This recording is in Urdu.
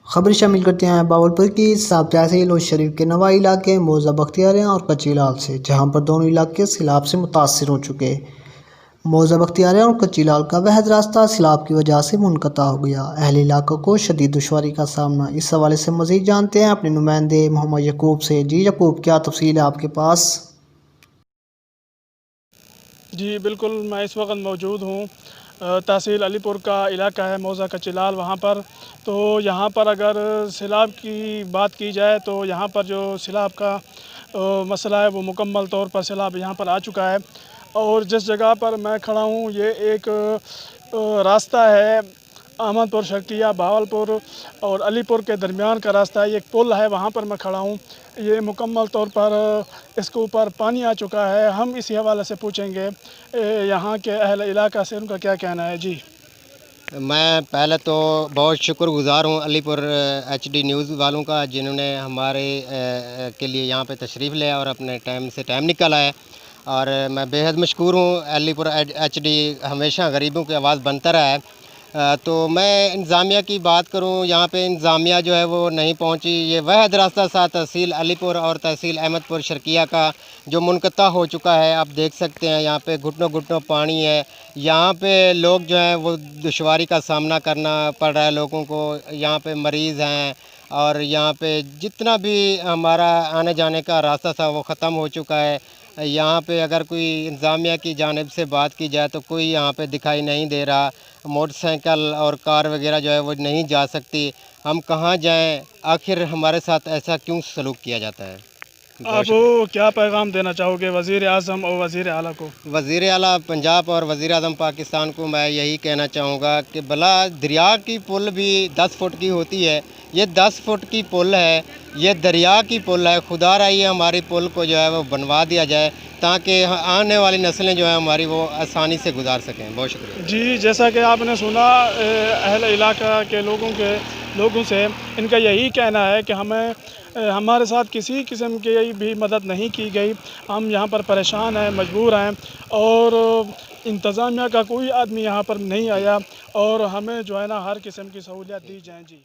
خبر شامل کرتے ہیں باولپور کی صاحب تحصیل اور شریف کے نوائی علاقے موضع بختیاریاں اور کچی لال سے، جہاں پر دونوں علاقے سیلاب سے متاثر ہو چکے۔ موضع بختیاریاں اور کچی لال کا واحد راستہ سیلاب کی وجہ سے منقطع ہو گیا۔ اہل علاقوں کو شدید دشواری کا سامنا۔ اس حوالے سے مزید جانتے ہیں اپنے نمائندے محمد یعقوب سے۔ جی یعقوب، کیا تفصیل ہے آپ کے پاس؟ جی بالکل، میں اس وقت موجود ہوں تحصیل علی پور کا علاقہ ہے موضع کچی لال وہاں پر۔ تو یہاں پر اگر سیلاب کی بات کی جائے تو یہاں پر جو سیلاب کا مسئلہ ہے وہ مکمل طور پر سیلاب یہاں پر آ چکا ہے، اور جس جگہ پر میں کھڑا ہوں یہ ایک راستہ ہے احمد پور شرقیہ بہاولپور اور علی پور کے درمیان کا راستہ ہے، یہ ایک پل ہے، وہاں پر میں کھڑا ہوں۔ یہ مکمل طور پر اس کے اوپر پانی آ چکا ہے۔ ہم اسی حوالے سے پوچھیں گے یہاں کے اہل علاقہ سے ان کا کیا کہنا ہے۔ جی میں پہلے تو بہت شکر گزار ہوں علی پور HD نیوز والوں کا، جنہوں نے ہمارے کے لیے یہاں پہ تشریف لیا اور اپنے ٹائم سے ٹائم نکالا ہے، اور میں بے حد مشکور ہوں۔ علی پور HD ہمیشہ غریبوں کی آواز بنتا رہا ہے۔ تو میں انتظامیہ کی بات کروں، یہاں پہ انتظامیہ جو ہے وہ نہیں پہنچی۔ یہ واحد راستہ تھا تحصیل علی پور اور تحصیل احمد پور شرقیہ کا، جو منقطع ہو چکا ہے۔ آپ دیکھ سکتے ہیں یہاں پہ گھٹنوں گھٹنوں پانی ہے۔ یہاں پہ لوگ جو ہیں وہ دشواری کا سامنا کرنا پڑ رہا ہے لوگوں کو۔ یہاں پہ مریض ہیں، اور یہاں پہ جتنا بھی ہمارا آنے جانے کا راستہ تھا وہ ختم ہو چکا ہے۔ یہاں پہ اگر کوئی انتظامیہ کی جانب سے بات کی جائے تو کوئی یہاں پہ دکھائی نہیں دے رہا۔ موٹر سائیکل اور کار وغیرہ جو ہے وہ نہیں جا سکتی۔ ہم کہاں جائیں؟ آخر ہمارے ساتھ ایسا کیوں سلوک کیا جاتا ہے؟ آپ کیا پیغام دینا چاہو گے وزیر اعظم اور وزیر اعلیٰ کو؟ وزیر اعلیٰ پنجاب اور وزیر اعظم پاکستان کو میں یہی کہنا چاہوں گا کہ بلا دریا کی پل بھی 10 فٹ کی ہوتی ہے، یہ 10 فٹ کی پل ہے، یہ دریا کی پل ہے۔ خدا رہی ہماری پل کو جو ہے وہ بنوا دیا جائے تاکہ آنے والی نسلیں جو ہیں ہماری وہ آسانی سے گزار سکیں۔ بہت شکریہ۔ جی جیسا کہ آپ نے سنا اہل علاقہ کے لوگوں سے، ان کا یہی کہنا ہے کہ ہمارے ساتھ کسی قسم کی بھی مدد نہیں کی گئی۔ ہم یہاں پر پریشان ہیں، مجبور ہیں، اور انتظامیہ کا کوئی آدمی یہاں پر نہیں آیا، اور ہمیں جو ہے نا ہر قسم کی سہولیات دی جائیں۔ جی